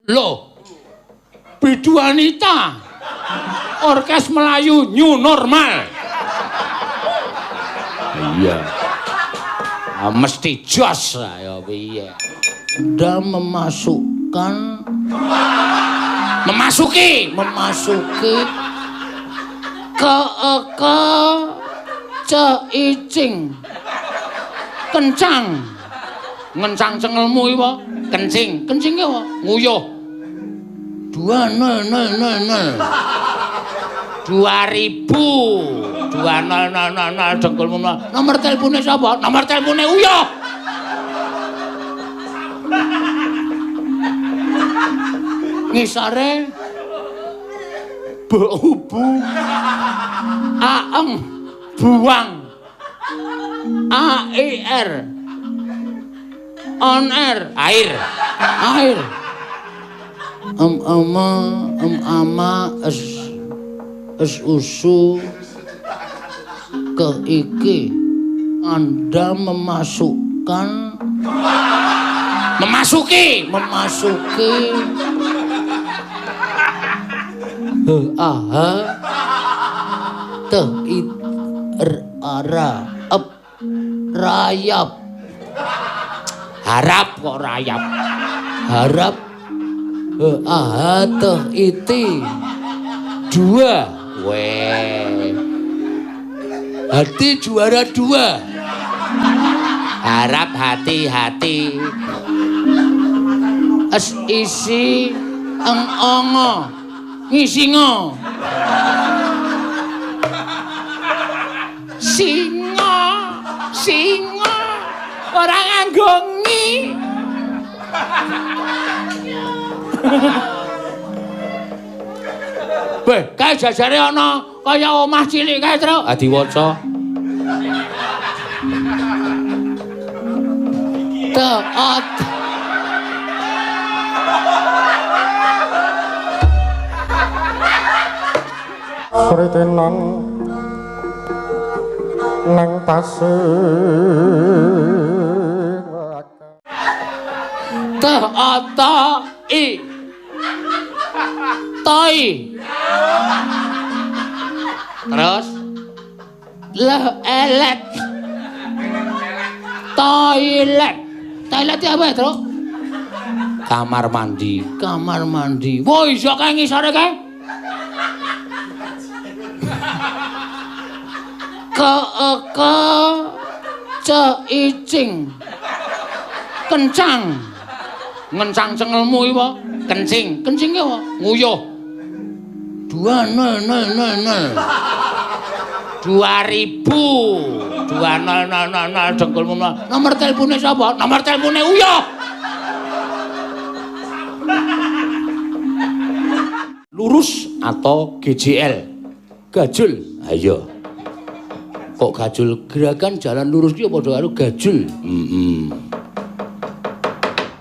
Loh, Bidu Wanita, Orkes Melayu New Normal. Iya. Mesti jos ya piye. Anda memasuki ke ceicing kencang cengelmu iki apa kencing ki apa nguyuh 2000 dengkulmu nomor telepone sapa nomor telepone uyuh ngisore Bubu Aeng buang AIR on air air ama es usu ke iki Anda memasuki rayap harap kok rayap harap iti dua hati juara dua harap hati-hati es isi ongo ngisingo singo orang nganggongi Beh, kae jajare ana kaya omah cilik kae, Tru. Ah diwaca. Taat. Sritenan nang pasir Taat-i Toi terus elet toilet itu apa ya, Tru? Kamar mandi woi iso kae ngisore kae ke ceicing kencang cengelmu iki apa kencing ki apa nguyuh 2000 dengkulmu nomor telepone sapa nomor telepone uyuh lurus atau GJL gajul ayo kok gajul gerakan jalan lurus ki padha karo gajul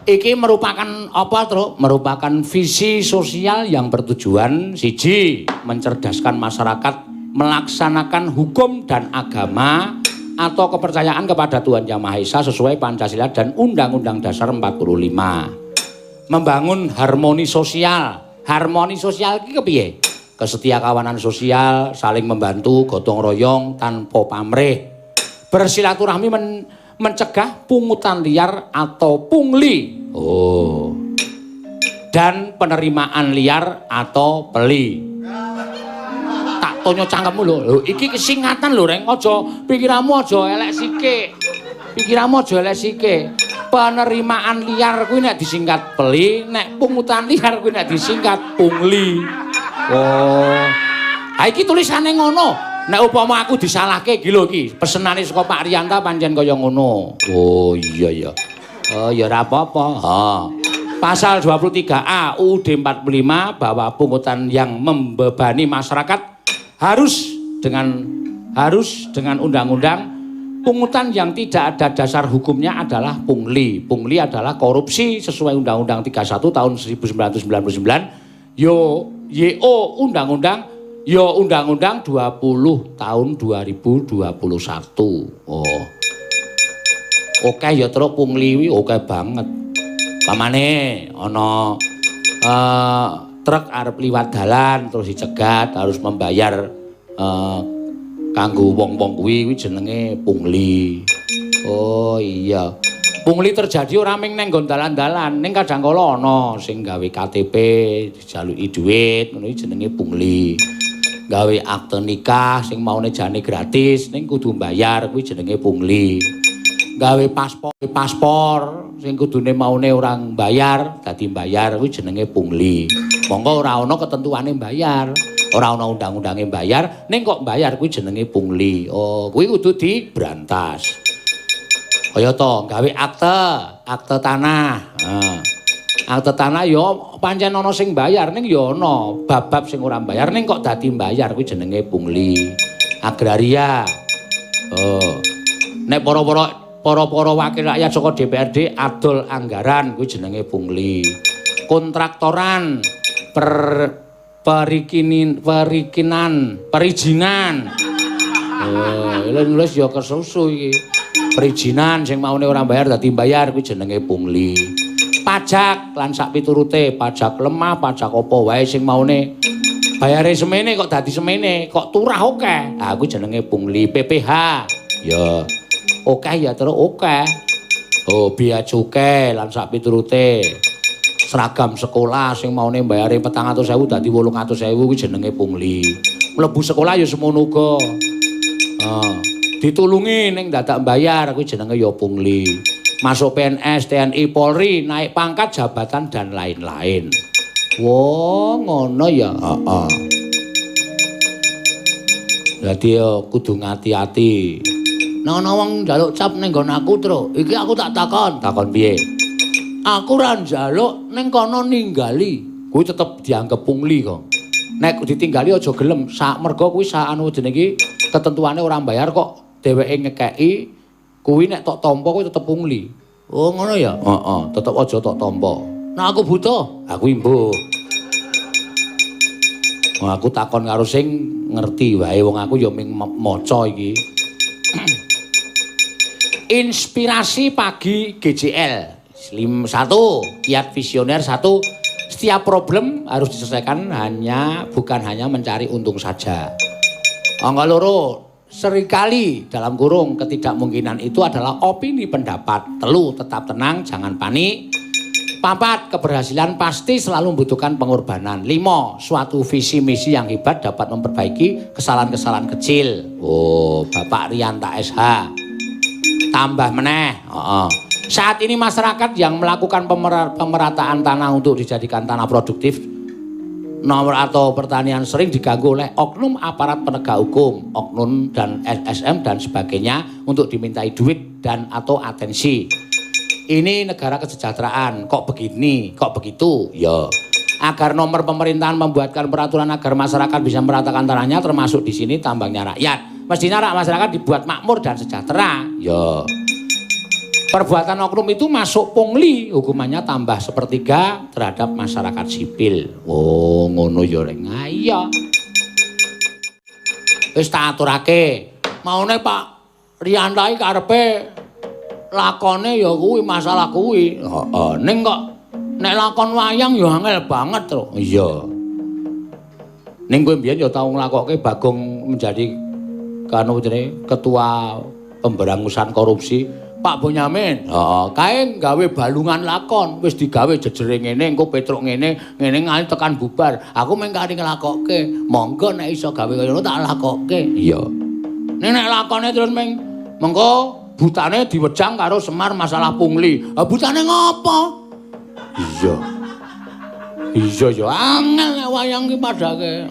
Iki merupakan apa, Tru? Merupakan visi sosial yang bertujuan siji, mencerdaskan masyarakat melaksanakan hukum dan agama atau kepercayaan kepada Tuhan Yang Maha Esa sesuai Pancasila dan Undang-Undang Dasar 45. Membangun harmoni sosial. Harmoni sosial iki kepiye? Kesetiakawanan sosial, saling membantu, gotong royong tanpa pamrih. Bersilaturahmi mencegah pungutan liar atau pungli. Oh. Dan penerimaan liar atau peli. Tak tonyo cangkemmu lho. Iki kesingatan lho, Reng. Aja pikiranmu aja elek sithik. Pikiranmu aja elek sithik. Penerimaan liar kuwi nek disingkat peli, nek pungutan liar kuwi nek disingkat pungli. Oh. Ha iki tulisane ngono. Nek upama aku disalahke iki lho iki, pesenane saka Pak Riyanta pancen kaya ngono. Oh iya ya. Oh ya ora apa-apa. Ha. Pasal 23A UUD 45 bahwa pungutan yang membebani masyarakat harus dengan undang-undang pungutan yang tidak ada dasar hukumnya adalah pungli. Pungli adalah korupsi sesuai Undang-Undang 31 tahun 1999. YO Undang-Undang 20 tahun 2021. Oh. Oke ya terus pungli wi oke banget. Pamane ana truk arep liwat dalan terus dicegat harus membayar kanggo wong-wong kuwi jenenge pungli. Oh iya. Pungli terjadi ora mung nang nggon dalan-dalan, ning kadang kala ana sing gawe KTP dijaluki dhuwit, ngono iki jenenge pungli. Gawe akte nikah sing maune jane gratis ning kudu mbayar kuwi jenenge pungli. Gawe paspor sing kudune maune ora mbayar dadi mbayar kuwi jenenge pungli. Monggo ora ana ketentuane mbayar, ora ana undang-undange mbayar, ning kok mbayar kuwi jenenge pungli. Oh, kuwi kudu dibrantas. Kaya to, gawe akte tanah. Akte tanah ya pancen ana sing mbayar ning ya ana bab-bab sing ora mbayar ning kok dadi mbayar kuwi jenenge pungli. Agraria. Oh. Nek para wakil rakyat saka DPRD adol anggaran kuwi jenenge pungli. Kontraktoran perizinan. Nulis ya kesusu iki. Perizinan sing maune ora bayar dadi bayar kuwi jenenge pungli. Pajak lan sak piturute, pajak lemah, pajak apa wae sing maune bayare semene kok dadi semene, kok turah akeh. Ah kuwi jenenge pungli. PPh. Ya. Akeh ya terus akeh. Oh, biaya cukai lan sak piturute. Seragam sekolah sing maune bayare 400.000 dadi 800.000 kuwi jenenge pungli. Mlebu sekolah ya semono uga. Ditulungi ning dadak mbayar kuwi jenenge ya pungli. Masuk PNS, TNI, Polri, naik pangkat, jabatan dan lain-lain. Wah, ngono ya. Heeh. Dadi ya kudu ngati-ati. Nek ana wong njaluk cap ning nggon aku, Tru, iki aku tak takon. Takon piye? Aku ora njaluk ning kono ninggali. Kuwi tetep dianggep pungli kok. Nek ditinggali aja gelem, sak mergo kuwi sak anu jenenge ketentuane ora mbayar kok dheweke ngekeki kuwi nek tok tampa kuwi tetep pungli. Oh ngono ya? Heeh, tetep aja tok tampa. Nek aku butuh, aku imbuh. Wong aku takon karo sing ngerti wae wong aku ya ming maca iki. Inspirasi pagi GJL. Slim 1, kiat visioner 1. Setiap problem harus diselesaikan bukan hanya mencari untung saja. Angka loro, seringkali dalam kurung ketidakmungkinan itu adalah opini pendapat. Telu, tetap tenang, jangan panik. 4, keberhasilan pasti selalu membutuhkan pengorbanan. 5, suatu visi misi yang hebat dapat memperbaiki kesalahan-kesalahan kecil. Oh, Bapak Rianta SH. Tambah meneh. Saat ini masyarakat yang melakukan pemerataan tanah untuk dijadikan tanah produktif atau pertanian sering diganggu oleh oknum aparat penegak hukum, oknum dan LSM dan sebagainya untuk dimintai duit dan atau atensi. Ini negara kesejahteraan, kok begini, kok begitu? Ya. Agar nomor pemerintahan membuatkan peraturan agar masyarakat bisa meratakan tanahnya termasuk di sini tambangnya rakyat. Mestinya masyarakat dibuat makmur dan sejahtera. Ya. Perbuatan oknum itu masuk pungli, hukumannya tambah 1/3 terhadap masyarakat sipil. Oh, ngono ya rek. Iya. Wis tak aturake. Maune Pak Rianta iki karepe lakone ya kuwi masalah kuwi. Heeh, ning kok nek lakon wayang ya angel banget, Tru. Iya. Ning kowe mbiyen ya tau nglakokke Bagong menjadi ketua pemberangusan korupsi. Pak Bonyamin, kae gawe balungan lakon, wis digawe jejere ngene, engko petruk ngene nganti tekan bubar. Aku mung kari nglakokke. Monggo nek iso gawe kaya ngono tak lakokke. Iya. Nek lakone terus mengko butane diwejang karo Semar masalah pungli. Butane ngopo? Iya. Iya ya angel nek wayang ki padake.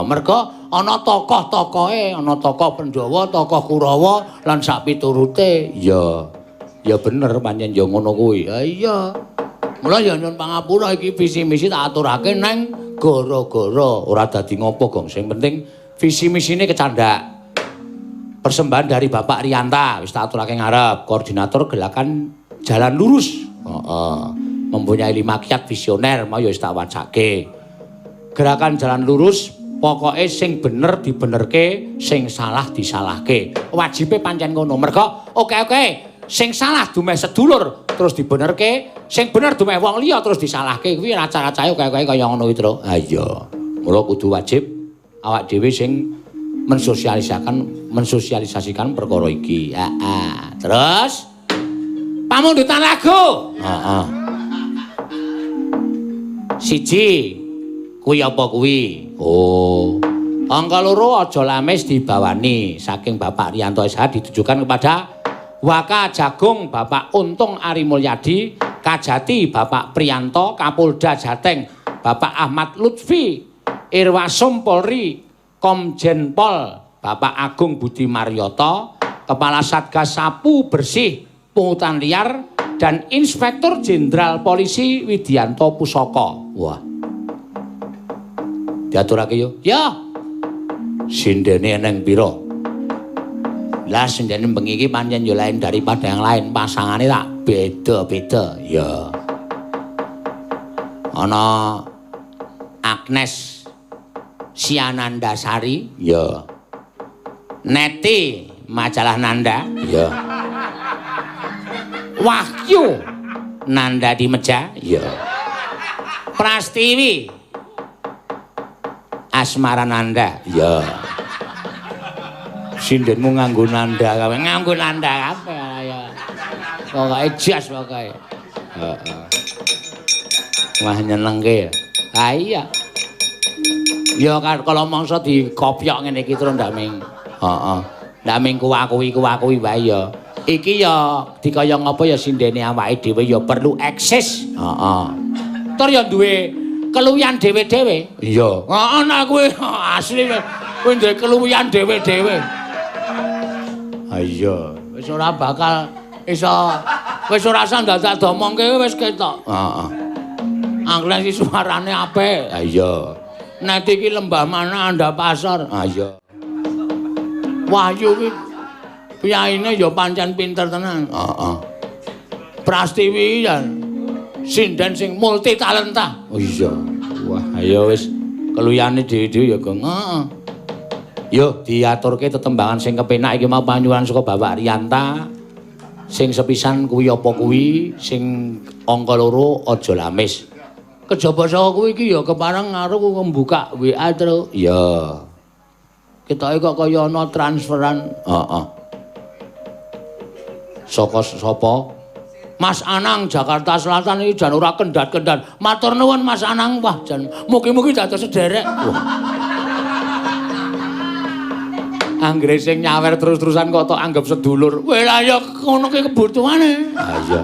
Mergo ana tokoh-tokohe, ana tokoh Pandhawa, tokoh Kurawa lan sak piturute. Iya. Ya bener pancen ya ngono kuwi. Ha iya. Mula ya nyuwun pangapura iki visi misi tak aturake nang gara-gara ora dadi ngopo, Gong. Sing penting visi misine kecandak. Persembahan dari Bapak Rianta wis tak aturake ngarep, koordinator gerakan Jalan Lurus. Mempunyai 5 kiat visioner mau ya wis tak wacake. Gerakan Jalan Lurus pokoke sing bener dibenerke, sing salah disalahke. Wajibe pancen ngono. Mergo oke, sing salah dumeh sedulur terus dibenerke, sing bener dumeh wong liya terus disalahke kuwi raca-racae kaya ngono kuwi, Tru. Ha iya. Mula kudu wajib awak dhewe sing mensosialisasikan perkara iki. Heeh. Terus pamundutan lagu. Heeh. Siji kuwi apa kuwi? Oh. Angka loro aja lamis dibawani saking Bapak Riyanto SH ditujukan kepada Waka Jagung Bapak Untung Ari Mulyadi, Kajati Bapak Priyanto, Kapolda Jateng Bapak Ahmad Lutfi, Irwasum Polri, Komjen Pol Bapak Agung Budi Marioto, Kepala Satgas Sapu Bersih Pungutan Liar, dan Inspektur Jenderal Polisi Widianto Pusoko. Wah. Diaturake yo. Ya. Sindene neng pira? Lah sindene bengi iki pancen yo lain daripada yang lain, pasangane tak beda-beda. Ya. Ana Agnes Sianandasari, ya. Neti Majalah Nanda, ya. Wahyu Nanda di Meja, ya. Prastiwi Asmara Nanda, ya. Sindenmu nganggo Nanda kabeh, nganggo Nanda kabeh ya. Pokoke jas pokoke. Heeh. Wah nyenengke ya. Ha iya. Ya kalau mangsa dikopyok ngene iki terus ndak ming. Heeh. Ndak ming kuwi wae ya. Iki ya dikaya ngapa ya sindene awake dhewe ya perlu eksis. Heeh. Tur ya duwe keluwihan dhewe-dhewe. Iya. Heeh nek kuwi asli kuwi duwe keluwihan dhewe-dhewe. Ha iya, wis ora bakal iso wis ora usah dadak domongke wis ketok. Heeh. Angkleng iki suarane apik. Ha iya. Nek iki lembah mana Anda pasar. Ha iya. Wahyu ki piyaine ya pancen pinter tenan. Heeh. Prastiwi ya sinden sing multi talenta. Oh iya. Wah, ayo wis keluyane dhewe-dhewe ya, Gong. Heeh. Yo diaturke tetembangan sing kepenak iki mau panyuwuran saka Bapak Riyanta. Sing sepisan kuwi apa kuwi, sing angka loro aja lamis. Kejaba saka kuwi iki ya kepareng karo membuka WA terus. Ya. Ketoke kok kaya ana transferan. Heeh. Saka sapa? Mas Anang Jakarta Selatan iki jan ora kendat-kendat. Matur nuwun Mas Anang, wah jan mugi-mugi dados sederek. Wah. Anggere sing nyawer terus-terusan kok tok anggap sedulur. Weh lah ya ngono ki kebutuhane. Ha iya.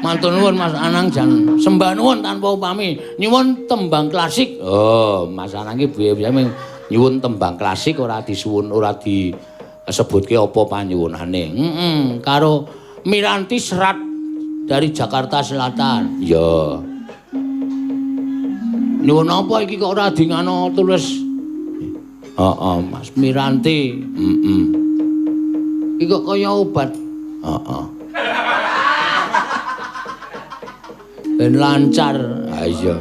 Matur nuwun Mas Anang jan sembah nuwun tanpa upami. Nyuwun tembang klasik. Oh, Mas Anang iki biasa nyuwun tembang klasik ora disuwun ora disebutke apa panyuwunane. Karo Miranti Serat dari Jakarta Selatan. Ya. Nyuwun apa iki kok ora dingano tulis. Heeh, Mas Miranti. Iki kok kaya obat. Heeh. Ben lancar. Ha iya.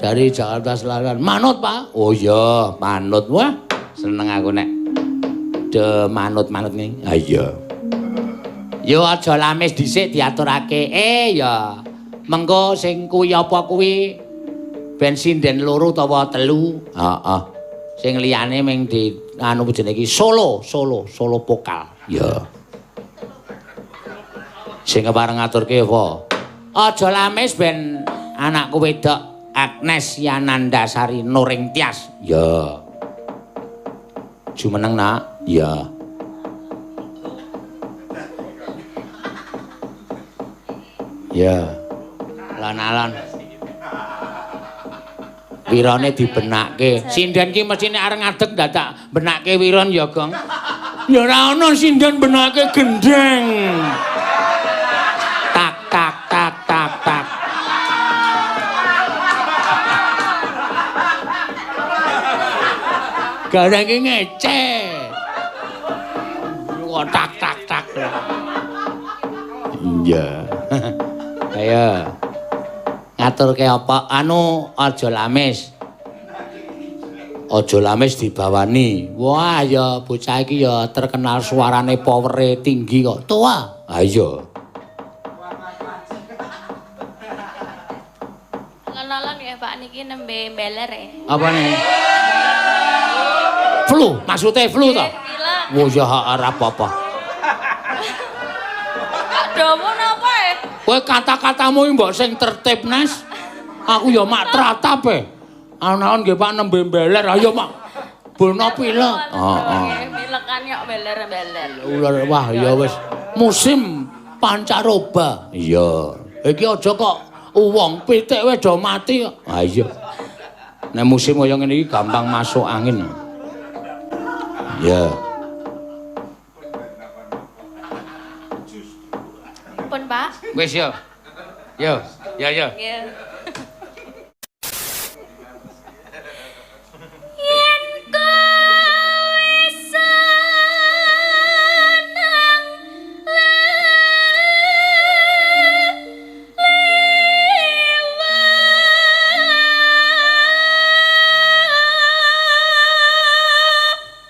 Dari Jakarta Selatan. Manut, Pak. Oh iya, manut. Wah, seneng aku nek de manut-manut ngene. Ha iya. Yo aja lamis dhisik diaturake. Ya. Mengko sing kuwi apa kuwi ben sinden loro utawa telu. Heeh. Sing liyane ming di anu jenenge iki solo vokal. Ya. Sing kepareng ngaturke apa? Aja lamis ben anakku wedok Agnes Yanandasari Nuring Tias. Ya. Jumeneng nak. Ya. Ya. Lan-alan. Wirane dibenakke. Sinden ki mesine areng ngadeg dadak benakke wiron ya, Gong. Ya ora ana sinden benakke gendeng. Tak tak tak tak tak. Gareng ki ngece. Kok tak tak tak. Iya. Ayo. Ngaturke apa? Anu aja lamis. Aja lamis dibawani. Wah ya bocah iki ya terkenal suarane powere tinggi kok. Tua. Ha iya. Kawulon ya Pak niki nembe mbeler ya. Apa nih? Flu, maksudnya flu toh? Oh ya ora apa-apa. Domo napa ya? Kowe kata-katamu iki mbok sing tertib, Nes. Aku ya mak tratap e. Anaon nggih Pak nembe mbeler, ayo Mak. Bono pilek. Heeh. Pilekan yo mbeler-mbeler. Ular wah ya wis musim pancaroba. Iya. Iki aja kok wong pitik wis do mati kok. Ha iya. Nek musim kaya ngene iki gampang masuk angin. Ya. Pun Pak. Wis yo. Yo, ya ya. Nggih. Yen kowe seneng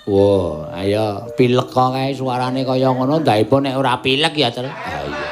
Wah, ayo pilek kok kae suarane kaya ngono, ndaipun nek ora pilek ya, Cel. Ha iya.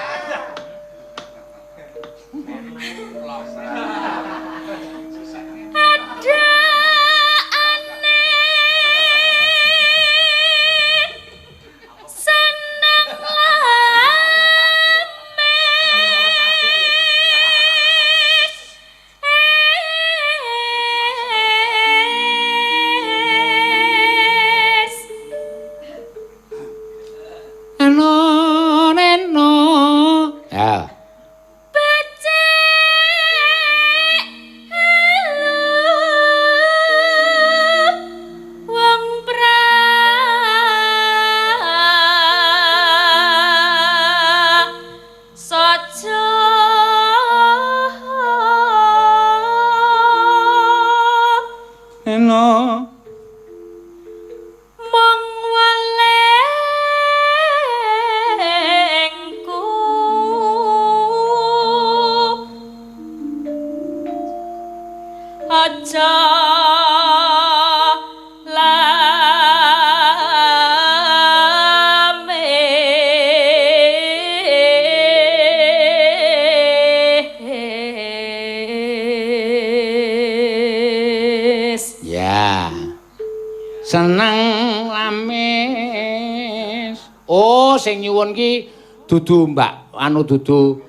Sing nyuwun ki dudu Mbak anu dudu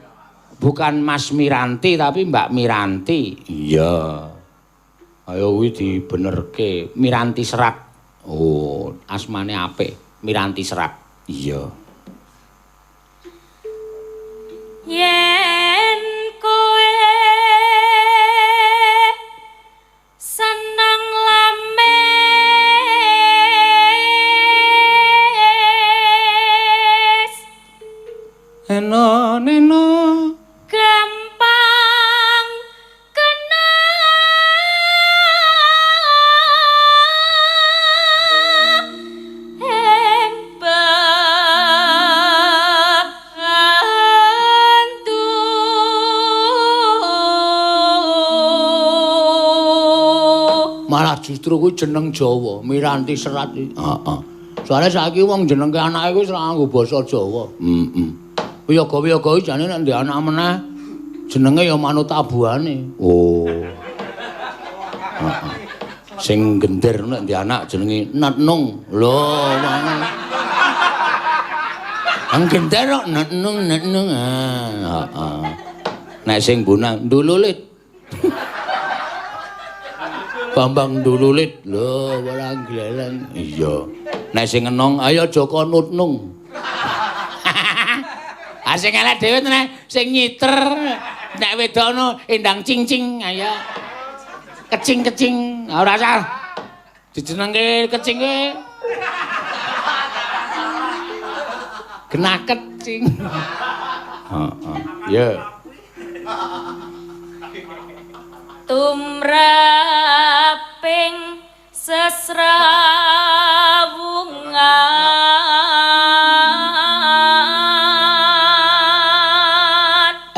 bukan Mas Miranti tapi Mbak Miranti. Iya. Ayo kuwi dibenerke Miranti Serak. Oh, asmane apik. Miranti Serak. Iya. yen kowe seneng Neno gampang kena ing bantu malah justru kuwi jeneng Jawa Miranti Serat iki. Heeh. Soale saiki wong jenengke anake kuwi ora nganggo basa Jawa. Wiyaga-wiyaga iki jane nek ndek anak meneh jenenge ya manut abuhane. Oh. Heeh. Sing gender nek ndek anak jenenge Natnung. Lho, mangan. Ang gender kok Natnung. Heeh. Nek sing bunang Ndululit. Bambang Ndululit. Lho, ora gleleng. Iya. Nek sing enong ayo Joko Nutnung. Sing elek dhewe tenan sing nyiter nek wedono endang cing-cing ayo kecing-kecing ora usah dijenengke kecing kowe genah kecing heeh ya tumraping sesrawungan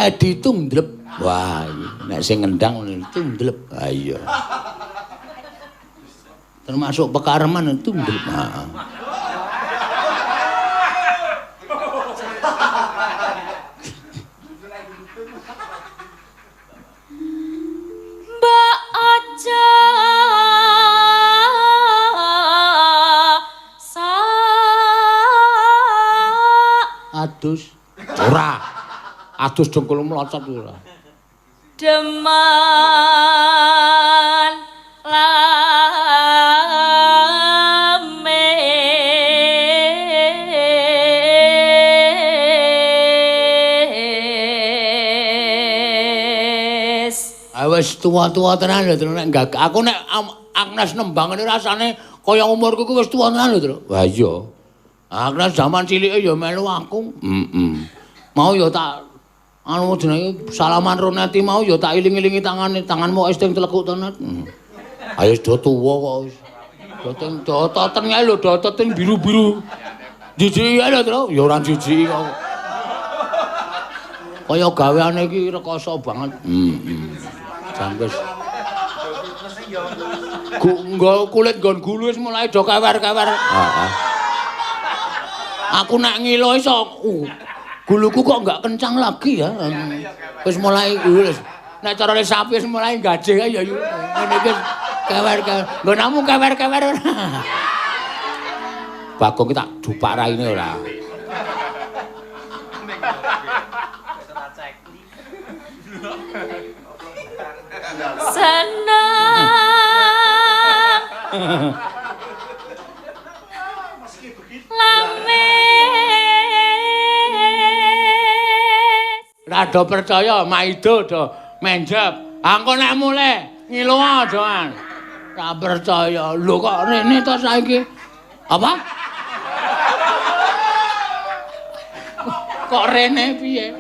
Edi Tumdlep. Wah, nek sing ngendang Tumdlep. Ha iya. Termasuk Pekareman Tumdlep. Heeh. adus. Ora. Adus dengkul mlocot ora. Deman lames. Wis tua-tua tenan lho, Tru. Nek aku nek Agnes nembang ini rasane kaya umurku ku wis tua tenan lho, Tru. Wah iya. Agnes zaman cilike ya melu aku. Mau ya tak anu jenenge salaman Ronati mau ya tak iling-ilingi tanganmu wis teng telekuk tenan. Ayo do tuwa kok wis. Dototen ae lho, dototen biru-biru. Jijiki ae lho, Tru. Ya ora jijiki kok. Kaya gaweane iki rekoso banget. Jangkes. Kulit nggon gulu wis mulai do kewer-kewer. Heeh. Aku nek ngilo iso guluku kok enggak kencang lagi ya. Wis mulai wis. Nek carane sapi wis mulai gajeh ya ngene iki kewer-kewer. Nggonmu kewer-kewer ora. Bagong ki tak dupak raine ora. Senang lames. Rada percaya Maido do menjab. Angko nek mulai ngilu aja. Ra percaya. Lho kok rene to saiki? Apa? Kok rene piye?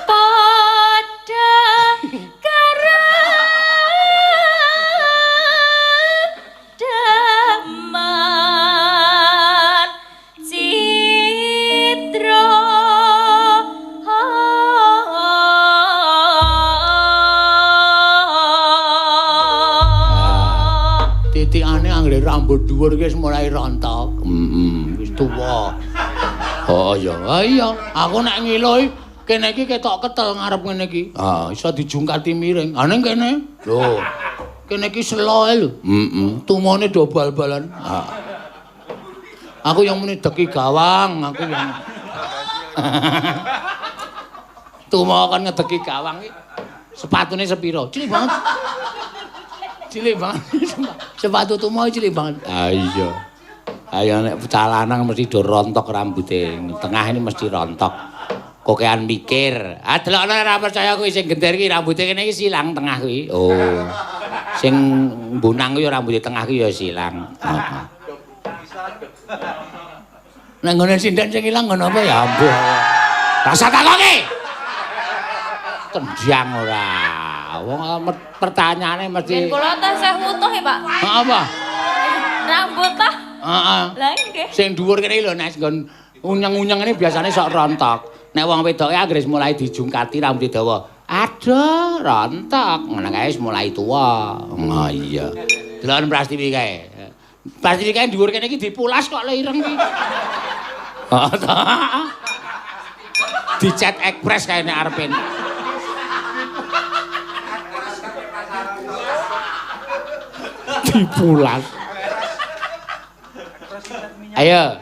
Pada keradaman citra Titikane anggere rambut dhuwur ki wis mulai rontok. Wis tuwa. Oh iya, iya. Aku nek ngilu kene iki ketok ketel ngarep ngene iki. Iso dijungkati miring. Ning kene. Lho. Kene iki selo ae lho. Tumone do bal-balan. Aku yang muni deki gawang, aku yang Tumo kan ngedeki gawang iki. Sepatune sepiro? Cilik banget. Cilik banget. Sepatu tumo cilik banget. Iya. Ayo nek cah lanang mesti do rontok rambuté. Tengah ini mesti rontok. Kokean mikir. Delokno ora percaya kuwi sing gender iki rambuté kene iki silang tengah kuwi. Oh. Sing mbunang kuwi rambuté tengah kuwi ya silang. Heeh. Nek ngene sinden sing ilang ngono apa ya ambuh. Rasa takoki. Tendiang ora. Wong pertanyaane mesti Kula tasih utuh ya, Pak. Apa? Rambut tah. Heeh. Lah nggih. Sing dhuwur kene lho nek nggon unyeng-unyeng ini biasane sok rontok. Nek wong wedoke anggere mulai dijungkati rambut dawa. Aduh, rontok. Ngono kae wis mulai tuwa. Oh iya. Delok Prastiwi kae. Prastiwi kae dhuwur kene iki dipulas kok le ireng iki. Dicet ekspres kae nek arepe. Dipulas. Ayo.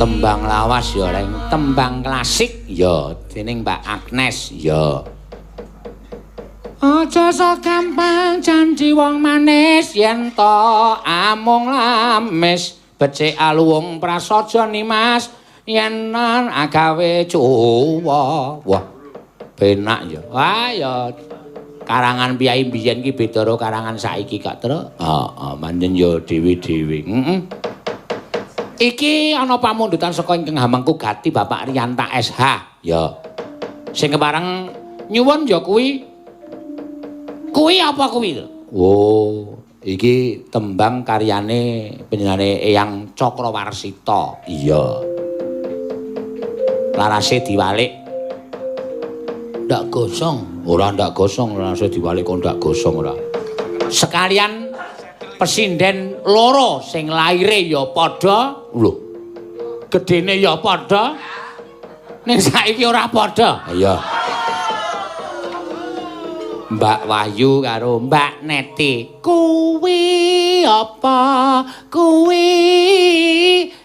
Tembang lawas ya, Reng. Tembang klasik ya, dening Mbak Agnes ya. Aja sok gampang janji wong manis yen to amung lamis becik aluwung prasaja nimas yen nan agawe cuwa. Wah, penak ya. Wah ya karangan piyai biyen ki beda karo karangan saiki kok, Tru. Heeh, manjen ya dhewe-dhewe. Heeh. Iki ana pamundutan saka ingkang Hamengku Gati Bapak Riyanta SH ya. Sing kepareng nyuwun ya kuwi apa kuwi? Oh, iki tembang karyane penyanyi Eyang Cakrawarsita. Iya. Larase diwalik. Ndak gosong. Ora ndak gosong, larase diwalik kok ndak gosong ora. Sekalian pesinden loro sing laire ya padha. Lho. Gedene ya padha. Ning saiki ora padha. Iya. Mbak Wahyu karo Mbak Neti. Kuwi apa? Kuwi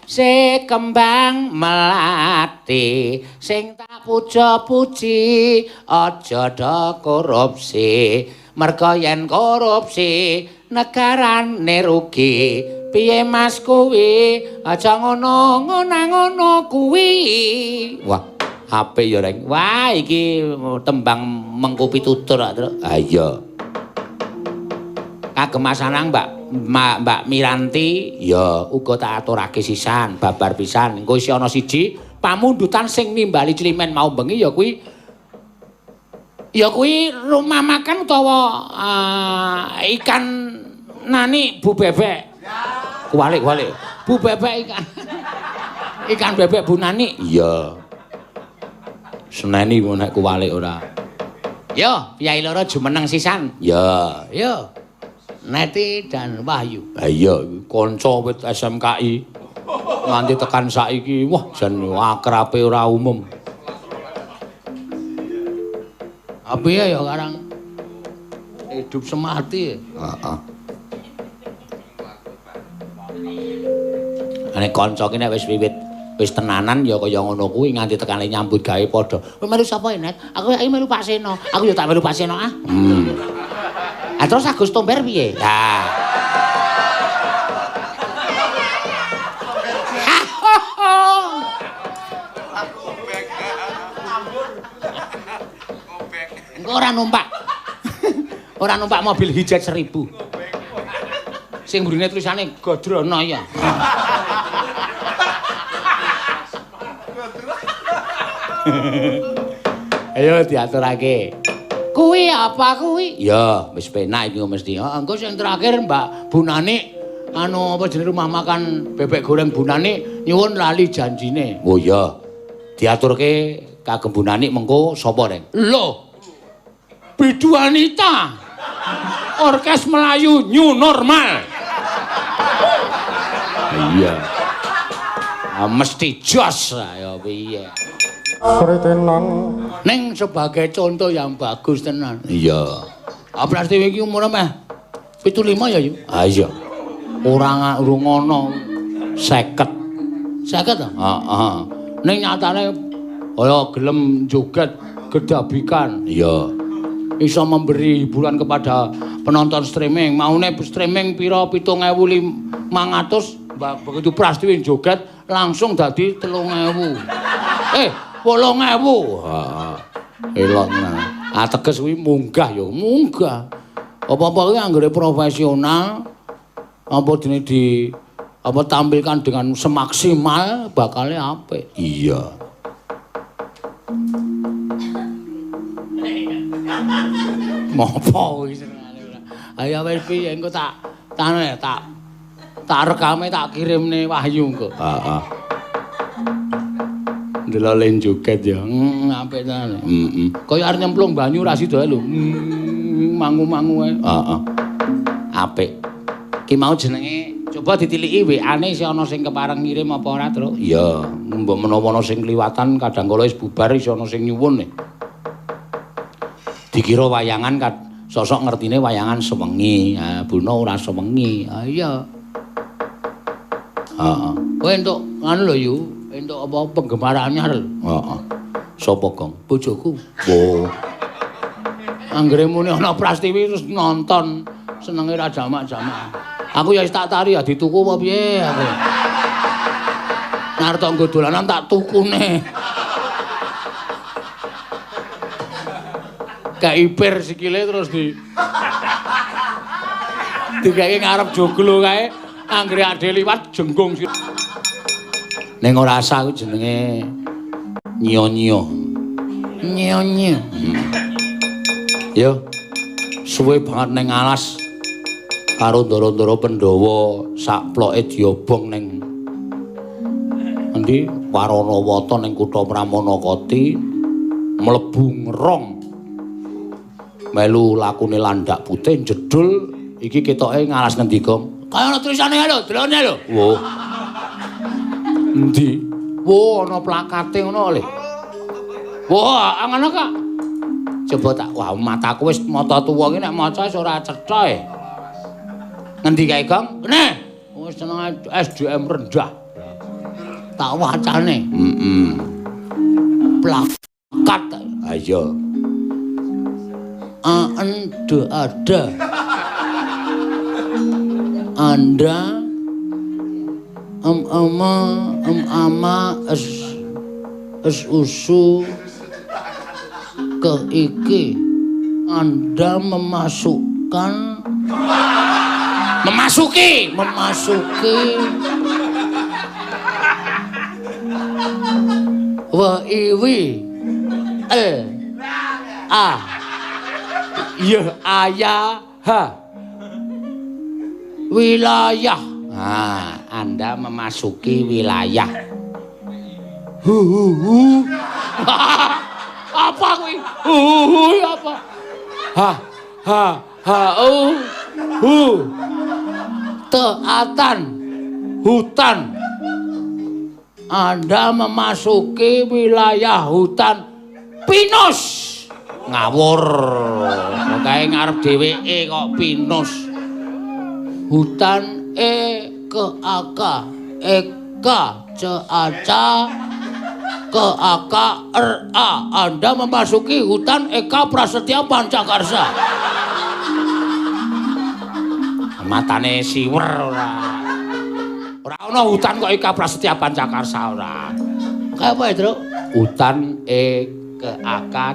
sekembang melati sing tak puja-puji aja do korupsi. Merga yen korupsi negarane rugi. Piye Mas kuwi? Aja ngono kuwi. Wah, apik ya, Reng. Wah, iki tembang Mengku Pitutur, Tru. Ha iya. Kagem masanang Mbak Miranti, ya uga tak aturake sisan, babar pisan. Engko isih ana siji pamundutan sing nimbali Climen mau bengi ya kuwi rumah makan utawa ikan nani Bu Bebek. Kuwalik. Bu Bebek ikan bebek Bu Nani. Iya. Seneni nek kuwalik ora. Yo, piyai loro jumeneng sisan. Ya, yo. Neti dan Wahyu. Ha iya, kanca wit SMKI. Nganti tekan saiki, wah jan akrabe ora umum. Apa ya karang hidup semati. Heeh. Nek kanca ki nek wis tenanan ya kaya ngono kuwi nganti tekane nyambut gawe padha. Kowe melu sapa, Net? Aku melu Pak Seno. Aku ya tak melu Pak Seno ah. Ah terus Agus Tomber piye? Lah. Engko ora numpak. Ora numpak mobil Hijat 1000. Sing mburine tulisane Godrono ya. Ayo diaturake. Kuwi apa kuwi? Ya, wis penak iki mesti. Engko sing terakhir Mbak Bu Nani apa jenenge rumah makan bebek goreng Bu Nani nyuwun lali janjine. Oh iya. Diaturke kagem Bu Nani mengko sapa, Reng? Lho. Bidu Anita. Orkes Melayu New Normal. Iya. Mesti jos ya piye. Kritenan Ning sebagai contoh yang bagus tenan. Iya. Apras dhewe iki umure meh 75 ya, Yu? Ha iya. Ora ngono 50. 50 ta? Heeh. Ning nyatane kaya gelem joget gedabikan. Iya. Iso memberi hiburan kepada penonton streaming. Maune streaming pira 7.500 begitu Prastiwi joget langsung dadi 3.000. 8.000. Heeh. Elok nah. Ateges kuwi munggah ya, munggah. Apa-apa kuwi anggere profesional apa dene tampilkan dengan semaksimal bakale apik. Iya. Mopo kuwi senengane ora. Ayo wis piye engko tak rekame tak kirimne Wahyu engko. Heeh. Delok len joget ya. Apik tenan. Heeh. Kaya arep nyemplung banyu ra sida lho. Mangu-mangu ae. Heeh. Apik. Ki mau jenenge coba ditiliki WA-ne isih ana sing kepareng ngirim apa ora, Tru? Iya, mbok menawa ana sing kliwatan kadang kala wis bubar isih ana sing nyuwun. Dikira wayangan sosok ngertine wayangan sewengi. Ha, Buna ora sewengi. Ha iya. Heeh. Kowe entuk ngono lho, Yu. Entuk apa penggemar anyar? Heeh. Sopo, Gong? Bojoku. Wo. Anggere muni ana Prastiwi terus nonton, senenge ra jamak-jamak. Aku ya wis tak tari ya dituku apa piye aku. Nek tok nggo dolanan tak tukune. Kaipir sikile terus digawe ngarep joglo kae, anggere ade liwat jenggung. Ning ora asa ku jenenge nyonyo. Nyonyo. Yo. Suwe banget ning alas karo ndara-ndara Pandhawa sak ploke diobong ning endi Waranawata ning kutha Pramanakati mlebu ngerong melu lakune Landak Putih jedul iki ketoke ngalas ngendika kaya ana tulisane lho delone lho wo endi wo ana plakate ngono le wo ngono kok coba tak wah mataku wis mata tuwa iki nek maca wis ora cetha e ngendi kae Gong kene wis seneng SDM rendah tak wacane plakat ayo ada Anda usu ke iki Anda memasuki wa iwi ayah wilayah. Nah, Anda memasuki wilayah. Apa kuwi? Apa? Teatan hutan. Anda memasuki wilayah hutan pinus. Ngawur. Kae ngarep dheweke kok pinus. Hutan eka Anda memasuki hutan Eka Prasetya Pancakarsa. Matane siwer ora ana hutan kok Eka Prasetya Pancakarsa ora. Kae apa Tru? Hutan Eka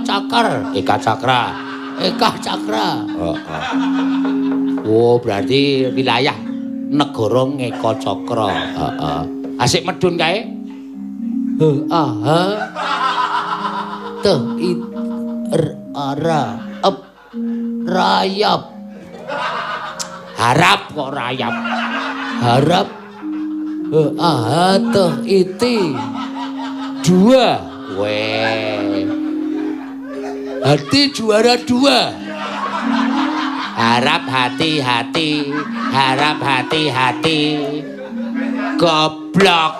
Cakra. Oh, berarti wilayah negara Ngeka Cakra. Asik medun kae. Rayap. Harap kok rayap. Harap. Iti. Dua. Weh. Hati juara dua. Harap hati-hati. Goblok.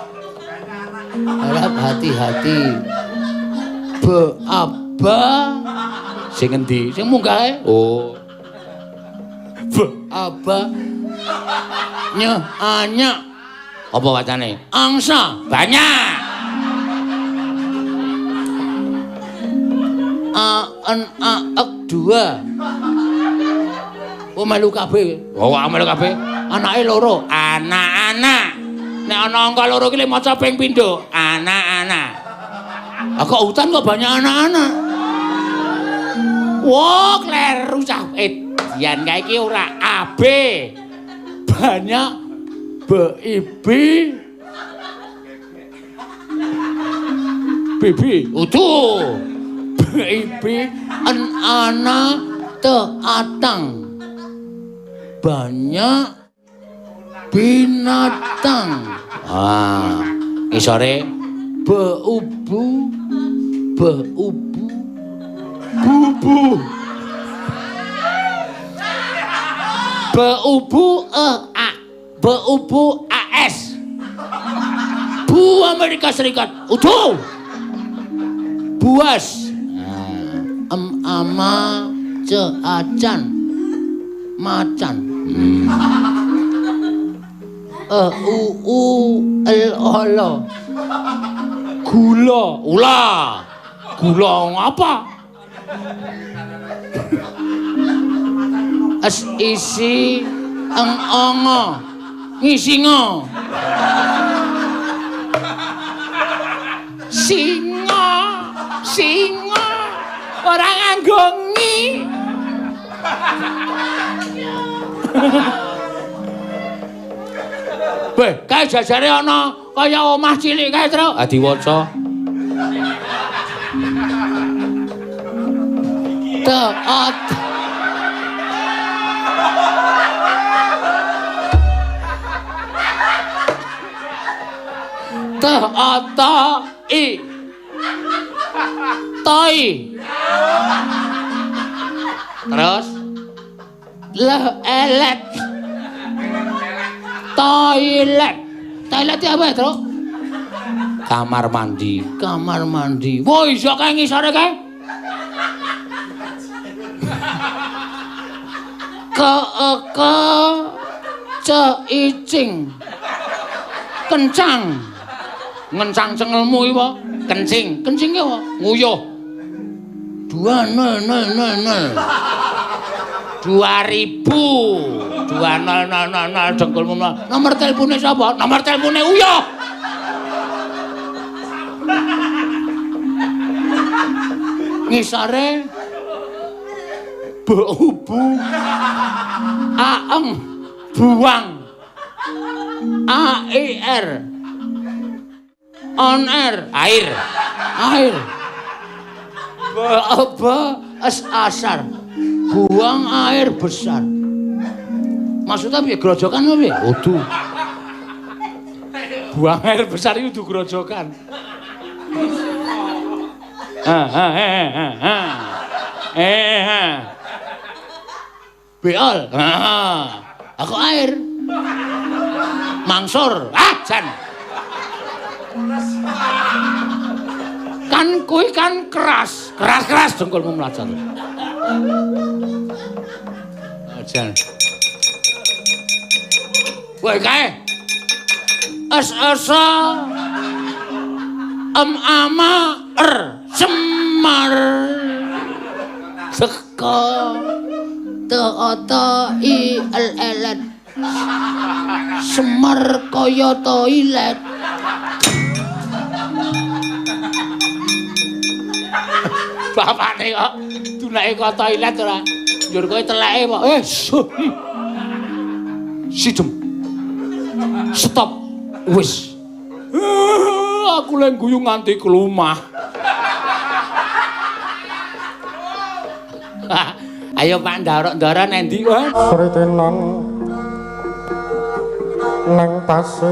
Harap hati-hati. Beaba. Sing endi? Sing munggah ae. Oh. Beaba. Anyak. Apa wacane? Angsa. Banyak. Dua. Oh melu kabeh. Oh melu kabeh. Anake loro. Anak-anak. Nek ana angka loro iki maca ping pindho. Anak-anak. Kok hutan kok banyak anak-anak? Wah, kleru cah. Dian kae iki ora AB. Banyak bibi. Utuh. Bibi anak teatang banyak binatang isore bubu AS Bu Amerika Serikat utuh buas ama ceacan macan L gula gula apa es isi ongo ngisingo singa ora nganggo ngi Weh, kae jajare ana kaya omah cilik kae, Tru. Ah diwaca. Taat. Taat-i. Toi. Terus elet. Toilet. Toilet itu apa ya, Tru? Kamar mandi. Wah, iso kae ngisore kae. Ceicing. Kencang. Ngencang cengelmu iki apa? Kencing. Kencing ki apa? Nguyuh. 2000. 2000 dengkulmu. Nomor telepone sapa? Nomor telepone Uyuh. Ngisore Bubu. Aeng buang. AIR. On air. Air. Asar. Buang air besar. Maksudnya piye grojokan apa piye? Udu. Buang air besar itu udu grojokan. Beol. Aku air. Mangsur. Jan. Kan kuwi kan keras dengkulmu mlajar. Jan. Woi kae. Es-esa ama semar. Seka elet. Semar kaya toilet. Bapakne kok dunake kok toilet ora. Njur kowe teleke kok. Sidem. Stop. Wis. Aku lek guyu nganti kelumah. Ayo Pak Ndara nendi wae? Sritenan nang tasih